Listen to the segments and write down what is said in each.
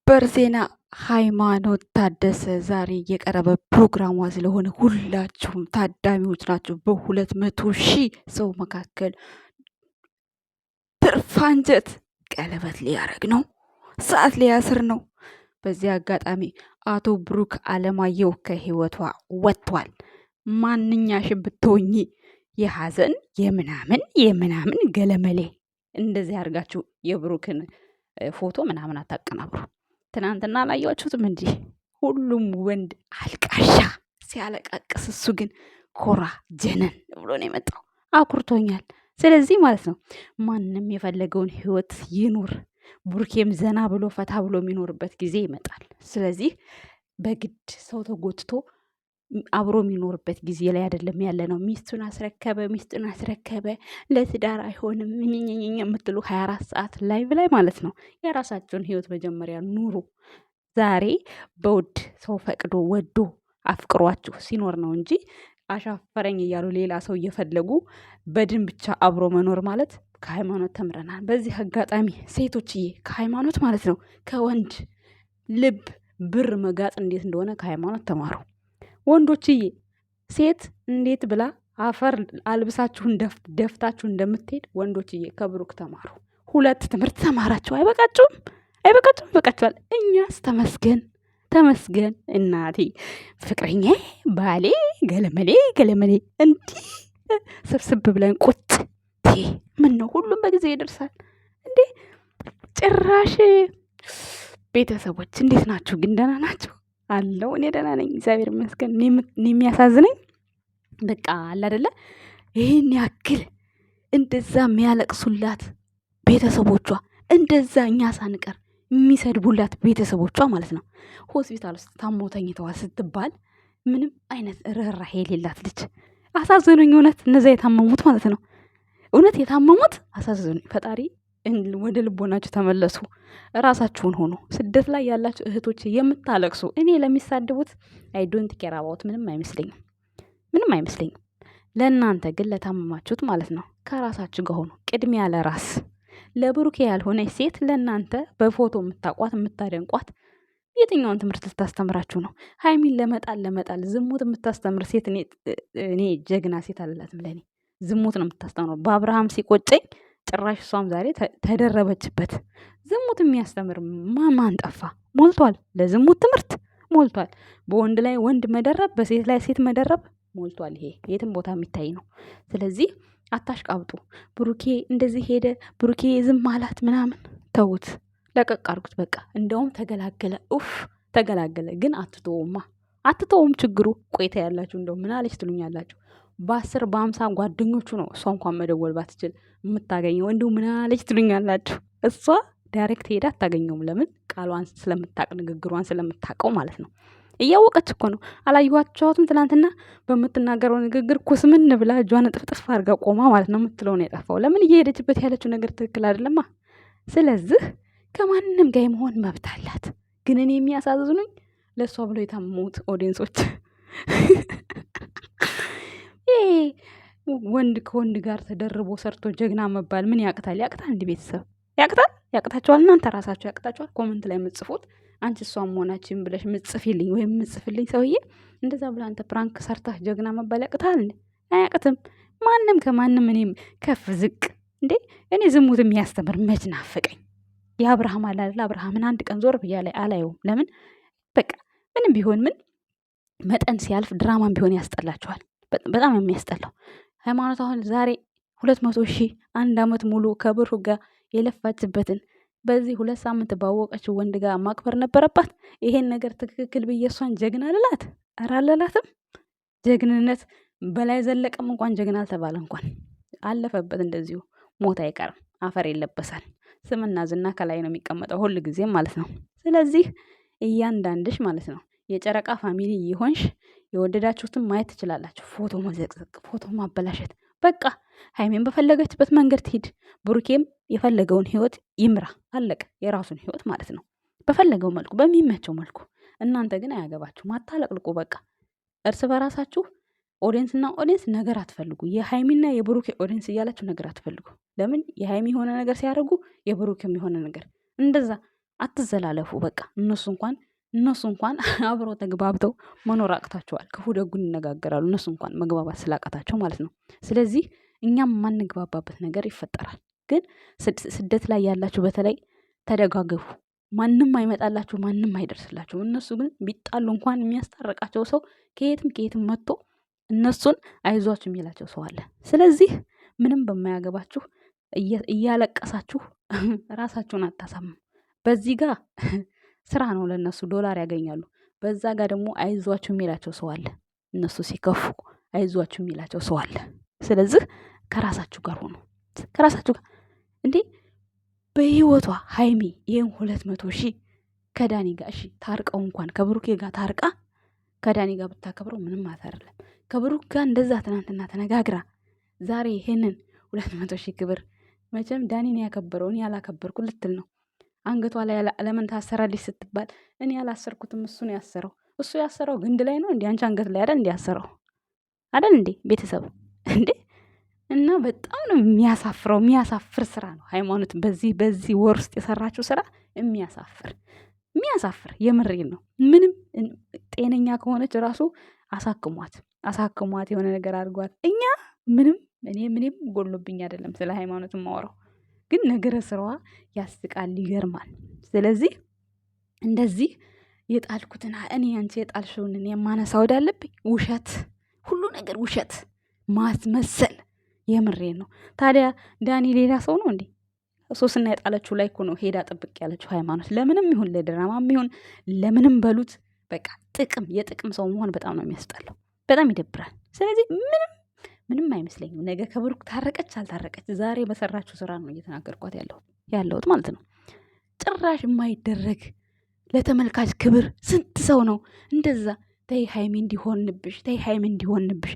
ሰበር ዜና ሃይማኖት ታደሰ ዛሬ የቀረበ ፕሮግራሟ ስለሆነ ሁላችሁም ታዳሚዎች ናቸው። በ200,000 ሰው መካከል ትርፍ አንጀት ቀለበት ሊያረግ ነው፣ ሰዓት ሊያስር ነው። በዚህ አጋጣሚ አቶ ብሩክ አለማየሁ ከህይወቷ ወጥቷል። ማንኛሽም ብትሆኚ የሐዘን የምናምን ገለመሌ እንደዚህ አድርጋችሁ የብሩክን ፎቶ ምናምን አታቀናብሩ። ትናንትና አላያችሁትም? እንዲህ ሁሉም ወንድ አልቃሻ ሲያለቃቅስ፣ እሱ ግን ኮራ ጀነን ብሎ ነው የመጣው። አኩርቶኛል። ስለዚህ ማለት ነው ማንም የፈለገውን ህይወት ይኑር። ቡርኬም ዘና ብሎ ፈታ ብሎ የሚኖርበት ጊዜ ይመጣል። ስለዚህ በግድ ሰው ተጎትቶ አብሮ የሚኖርበት ጊዜ ላይ አይደለም ያለ ነው። ሚስቱን አስረከበ ለትዳር አይሆንም የምትሉ 24 ሰዓት ላይቭ ላይ ማለት ነው የራሳቸውን ህይወት መጀመሪያ ኑሩ። ዛሬ በውድ ሰው ፈቅዶ ወዶ አፍቅሯችሁ ሲኖር ነው እንጂ አሻፈረኝ እያሉ ሌላ ሰው እየፈለጉ በድን ብቻ አብሮ መኖር ማለት ከሃይማኖት ተምረናል። በዚህ አጋጣሚ ሴቶችዬ ከሃይማኖት ማለት ነው ከወንድ ልብ ብር መጋጥ እንዴት እንደሆነ ከሃይማኖት ተማሩ። ወንዶችዬ ሴት እንዴት ብላ አፈር አልብሳችሁን ደፍታችሁ እንደምትሄድ ወንዶችዬ ከብሩክ ተማሩ። 2 ትምህርት ተማራችሁ። አይበቃችሁም? ይበቃችኋል። እኛስ ተመስገን እናቴ ፍቅረኛ ባሌ ገለመሌ እንዲህ ስብስብ ብለን ቁጭ። ምን ነው ሁሉም በጊዜ ይደርሳል እንዴ? ጭራሽ ቤተሰቦች እንዴት ናችሁ ግን? ደህና ናችሁ? አለው እኔ ደህና ነኝ እግዚአብሔር ይመስገን። የሚያሳዝነኝ በቃ አለ አይደለ ይሄን ያክል እንደዛ የሚያለቅሱላት ቤተሰቦቿ፣ እንደዛ እኛ ሳንቀር የሚሰድቡላት ቤተሰቦቿ ማለት ነው። ሆስፒታል ውስጥ ታሞ ተኝተዋል ስትባል ምንም አይነት ርህራሄ የሌላት ልጅ አሳዘኑኝ። እውነት እነዛ የታመሙት ማለት ነው። እውነት የታመሙት አሳዘኑኝ። ፈጣሪ ወደ ልቦናችሁ ተመለሱ። ራሳችሁን ሆኖ ስደት ላይ ያላችሁ እህቶች የምታለቅሱ፣ እኔ ለሚሳደቡት አይ ዶንት ኬር አባውት ምንም አይመስለኝም። ለእናንተ ግን ለታመማችሁት ማለት ነው ከራሳችሁ ጋር ሆኖ ቅድሚያ ለራስ። ለብሩኬ ያልሆነች ሴት ለእናንተ በፎቶ የምታቋት የምታደንቋት የትኛውን ትምህርት ልታስተምራችሁ ነው? ሀይሚን ለመጣል ዝሙት የምታስተምር ሴት እኔ ጀግና ሴት አለላትም። ለእኔ ዝሙት ነው የምታስተምረው። በአብርሃም ሲቆጨኝ ጭራሽ እሷም ዛሬ ተደረበችበት። ዝሙት የሚያስተምር ማን ጠፋ? ሞልቷል። ለዝሙት ትምህርት ሞልቷል። በወንድ ላይ ወንድ መደረብ፣ በሴት ላይ ሴት መደረብ ሞልቷል። ይሄ የትም ቦታ የሚታይ ነው። ስለዚህ አታሽቃብጡ። ብሩኬ እንደዚህ ሄደ፣ ብሩኬ ዝም አላት ምናምን ተዉት፣ ለቀቅ አድርጉት በቃ። እንደውም ተገላገለ፣ ተገላገለ። ግን አትተውም። ችግሩ ቆይታ ያላችሁ እንደው ምን አለች ትሉኛላችሁ። በ10 በ50 ጓደኞቹ ነው እሷ እንኳን መደወል ባትችል የምታገኘው። እንዲሁ ምን አለች ትሉኛላችሁ። እሷ ዳይሬክት ሄዳ አታገኘውም። ለምን? ቃሏን ስለምታቅ፣ ንግግሯን ስለምታቀው ማለት ነው። እያወቀች እኮ ነው። አላየኋቸዋትም? ትናንትና በምትናገረው ንግግር ኩስምን ብላ እጇን ጥፍጥፍ አድርጋ ቆማ ማለት ነው የምትለው ነው የጠፋው። ለምን? እየሄደችበት ያለችው ነገር ትክክል አይደለማ። ስለዚህ ከማንም ጋር የመሆን መብት አላት። ግን እኔ የሚያሳዝኑኝ ለእሷ ብለው የታመሙት ኦዲየንሶች ወንድ ከወንድ ጋር ተደርቦ ሰርቶ ጀግና መባል ምን ያቅታል? እንዲህ ቤተሰብ ያቅታችኋል። እናንተ ራሳችሁ ያቅታችኋል። ኮመንት ላይ የምጽፉት አንቺ እሷም መሆናችን ብለሽ ምጽፊልኝ ወይም ምጽፍልኝ ሰውዬ እንደዛ ብለህ አንተ ፕራንክ ሰርተህ ጀግና መባል ያቅታል? አያቅትም። ማንም ከማንም እኔም ከፍ ዝቅ እንዴ። እኔ ዝሙት የሚያስተምር መች ናፈቀኝ? የአብርሃም አላለ አብርሃምን አንድ ቀን ዞር ብያ ላይ አላየውም። ለምን? በቃ ምንም ቢሆን ምን መጠን ሲያልፍ ድራማም ቢሆን ያስጠላችኋል። በጣም የሚያስጠላው ሃይማኖት አሁን ዛሬ 200,000 1 ዓመት ሙሉ ከብሩ ጋር የለፋችበትን በዚህ 2 ሳምንት ባወቀችው ወንድ ጋር ማክበር ነበረባት። ይሄን ነገር ትክክል ብዬ እሷን ጀግና ልላት? ኧረ አልላትም። ጀግንነት በላይ ዘለቀም እንኳን ጀግና አልተባለ፣ እንኳን አለፈበት። እንደዚሁ ሞት አይቀርም፣ አፈር ይለበሳል። ስምና ዝና ከላይ ነው የሚቀመጠው ሁል ጊዜም ማለት ነው። ስለዚህ እያንዳንድሽ ማለት ነው የጨረቃ ፋሚሊ ይሆንሽ የወደዳችሁትን ማየት ትችላላችሁ። ፎቶ መዘቅዘቅ፣ ፎቶ ማበላሸት፣ በቃ ሃይሜን በፈለገችበት መንገድ ትሂድ፣ ብሩኬም የፈለገውን ህይወት ይምራ። አለቀ። የራሱን ህይወት ማለት ነው በፈለገው መልኩ በሚመቸው መልኩ። እናንተ ግን አያገባችሁም። አታለቅልቁ። በቃ እርስ በራሳችሁ ኦዲየንስና ኦዲየንስ ነገር አትፈልጉ። የሃይሚና የብሩኬ ኦዲየንስ እያላችሁ ነገር አትፈልጉ። ለምን? የሃይሚ የሆነ ነገር ሲያደርጉ የብሩኬም የሆነ ነገር እንደዛ አትዘላለፉ። በቃ እነሱ እንኳን አብረው ተግባብተው መኖር አቅታቸዋል። ክፉ ደጉን ይነጋገራሉ። እነሱ እንኳን መግባባት ስላቃታቸው ማለት ነው። ስለዚህ እኛም የማንግባባበት ነገር ይፈጠራል። ግን ስደት ላይ ያላችሁ በተለይ ተደጋገፉ። ማንም አይመጣላችሁ፣ ማንም አይደርስላችሁ። እነሱ ግን ቢጣሉ እንኳን የሚያስታርቃቸው ሰው ከየትም መጥቶ እነሱን አይዟችሁ የሚላቸው ሰው አለ። ስለዚህ ምንም በማያገባችሁ እያለቀሳችሁ ራሳችሁን አታሳምሙ። በዚህ ጋር ስራ ነው ለነሱ፣ ዶላር ያገኛሉ። በዛ ጋር ደግሞ አይዟችሁ የሚላቸው ሰው አለ። እነሱ ሲከፉ አይዟችሁ የሚላቸው ሰው አለ። ስለዚህ ከራሳችሁ ጋር ሆኖ ከራሳችሁ ጋር እንዴ በህይወቷ ሀይሚ ይህን 200,000 ከዳኒ ጋር እሺ ታርቀው እንኳን ከብሩኬ ጋር ታርቃ ከዳኒ ጋር ብታከብረው ምንም አይደለም። ከብሩክ ጋር እንደዛ ትናንትና ተነጋግራ ዛሬ ይሄንን 200,000 ክብር መቼም ዳኒን ያከበረው እኔ ያላከበርኩ ልትል ነው። አንገቷ ላይ ለምን ታሰራለች ስትባል እኔ ያላሰርኩትም እሱ ነው ያሰረው። እሱ ያሰረው ግንድ ላይ ነው እንዴ? አንቺ አንገት ላይ አይደል እንዴ ያሰረው? አይደል እንዴ ቤተሰብ እንዴ? እና በጣም ነው የሚያሳፍረው። የሚያሳፍር ስራ ነው ሃይማኖት በዚህ ወር ውስጥ የሰራችው ስራ የሚያሳፍር የምሬን ነው። ምንም ጤነኛ ከሆነች ራሱ አሳክሟት የሆነ ነገር አድርጓት። እኛ ምንም ጎሎብኝ አይደለም ስለ ሃይማኖት ማወራው፣ ግን ነገረ ስራዋ ያስቃል፣ ይገርማል። ስለዚህ እንደዚህ የጣልኩትን እኔ አንቺ የጣልሽውን እኔ የማነሳ ወዳለብኝ ውሸት፣ ሁሉ ነገር ውሸት ማስመሰል፣ የምሬን ነው። ታዲያ ዳኒ ሌላ ሰው ነው እንዴ? ሶስና የጣለችው ላይ እኮ ነው ሄዳ ጥብቅ ያለችው ሃይማኖት። ለምንም ይሁን ለድራማም ይሁን ለምንም በሉት በቃ የጥቅም ሰው መሆን በጣም ነው የሚያስጠላው፣ በጣም ይደብራል። ስለዚህ ምንም አይመስለኝም። ነገ ከብሩክ ታረቀች አልታረቀች ዛሬ በሰራችሁ ስራ ነው እየተናገርኳት ያለሁት ማለት ነው። ጭራሽ የማይደረግ ለተመልካች ክብር ስንት ሰው ነው እንደዛ ተይ ሃይሚ እንዲሆንብሽ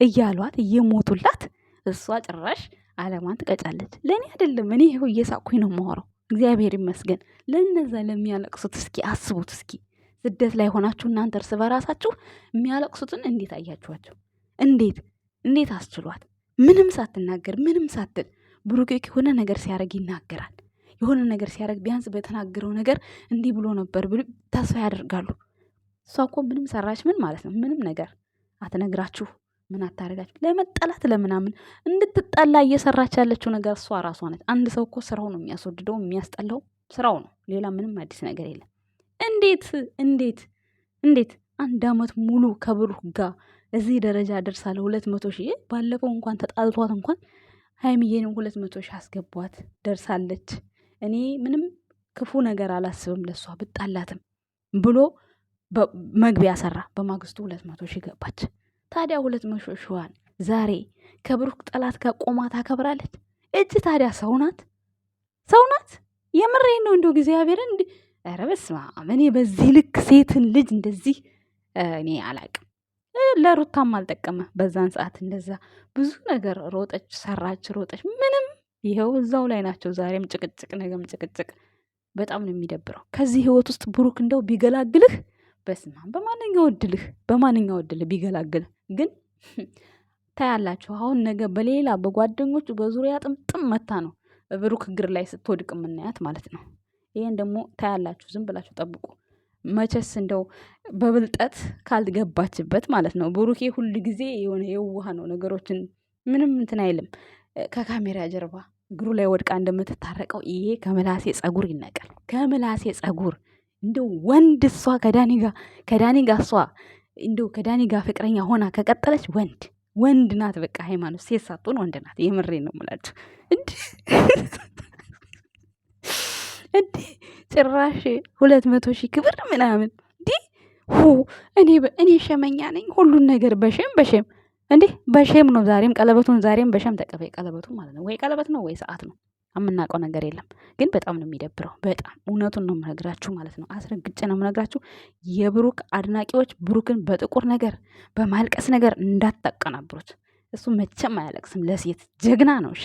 እያሏት እየሞቱላት፣ እሷ ጭራሽ አለማን ትቀጫለች። ለእኔ አይደለም፣ እኔ ይኸው እየሳቅኩኝ ነው የማወራው። እግዚአብሔር ይመስገን። ለነዛ ለሚያለቅሱት እስኪ አስቡት። እስኪ ስደት ላይ ሆናችሁ እናንተ እርስ በራሳችሁ የሚያለቅሱትን እንዴት አያችኋቸው? እንዴት አስችሏት? ምንም ሳትናገር ምንም ሳትል ብሩኬ የሆነ ነገር ሲያደርግ ይናገራል። የሆነ ነገር ሲያደርግ ቢያንስ በተናገረው ነገር እንዲህ ብሎ ነበር ብሎ ተስፋ ያደርጋሉ። እሷ እኮ ምንም ሰራች ምን ማለት ነው? ምንም ነገር አትነግራችሁ፣ ምን አታደርጋችሁ። ለመጠላት ለምናምን እንድትጠላ እየሰራች ያለችው ነገር እሷ ራሷ ነች። አንድ ሰው እኮ ስራው ነው የሚያስወድደው የሚያስጠላው ስራው ነው። ሌላ ምንም አዲስ ነገር የለም። እንዴት 1 ዓመት ሙሉ ከብሩክ ጋር እዚህ ደረጃ ደርሳለ 200,000 ባለፈው እንኳን ተጣልቷት እንኳን ሃይሚዬንም 200,000 አስገቧት ደርሳለች። እኔ ምንም ክፉ ነገር አላስብም ለሷ ብጣላትም ብሎ መግቢያ ሰራ። በማግስቱ 200,000 ገባች። ታዲያ 200,000 ዛሬ ከብሩክ ጠላት ጋር ቆማ ታከብራለች። እጅ ታዲያ ሰው ናት። የምሬን ነው። እንደው እግዚአብሔርን ኧረ በስመ አብ። እኔ በዚህ ልክ ሴትን ልጅ እንደዚህ እኔ አላቅም። ለሩታም አልጠቀመ በዛን ሰዓት እንደዛ ብዙ ነገር ሮጠች፣ ሰራች፣ ሮጠች፣ ምንም ይኸው እዛው ላይ ናቸው። ዛሬም ጭቅጭቅ፣ ነገም ጭቅጭቅ። በጣም ነው የሚደብረው። ከዚህ ህይወት ውስጥ ብሩክ እንደው ቢገላግልህ በስማ በማንኛው እድልህ ቢገላግልህ ግን ታያላችሁ። አሁን ነገ በሌላ በጓደኞቹ በዙሪያ ጥምጥም መታ ነው ብሩክ እግር ላይ ስትወድቅ የምናያት ማለት ነው። ይሄን ደግሞ ታያላችሁ። ዝም ብላችሁ ጠብቁ። መቼስ እንደው በብልጠት ካልገባችበት ማለት ነው። ብሩኬ ሁል ጊዜ የሆነ የዋህ ነው። ነገሮችን ምንም እንትን አይልም። ከካሜራ ጀርባ እግሩ ላይ ወድቃ እንደምትታረቀው ይሄ ከምላሴ ጸጉር ይነቀል። ከምላሴ ጸጉር እንደው ወንድ እሷ ከዳኒ ጋር እሷ እንደው ከዳኒ ጋር ፍቅረኛ ሆና ከቀጠለች ወንድ ናት። በቃ ሃይማኖት ሴት ሳትሆን ወንድ ናት። የምሬ ነው የምላችሁ። እንዴ ጭራሽ 200,000 ክብር ምናምን እኔ ሸመኛ ነኝ። ሁሉን ነገር በሸም እንዴ በሸም ነው። ዛሬም በሸም ተቀበይ ቀለበቱ ማለት ነው። ወይ ቀለበት ነው ወይ ሰዓት ነው። የምናውቀው ነገር የለም። ግን በጣም ነው የሚደብረው። በጣም እውነቱን ነው የምነግራችሁ ማለት ነው። አስረግጬ ነው የምነግራችሁ። የብሩክ አድናቂዎች ብሩክን በጥቁር ነገር በማልቀስ ነገር እንዳታቀናብሩት። እሱ መቼም አያለቅስም። ለሴት ጀግና ነው። እሺ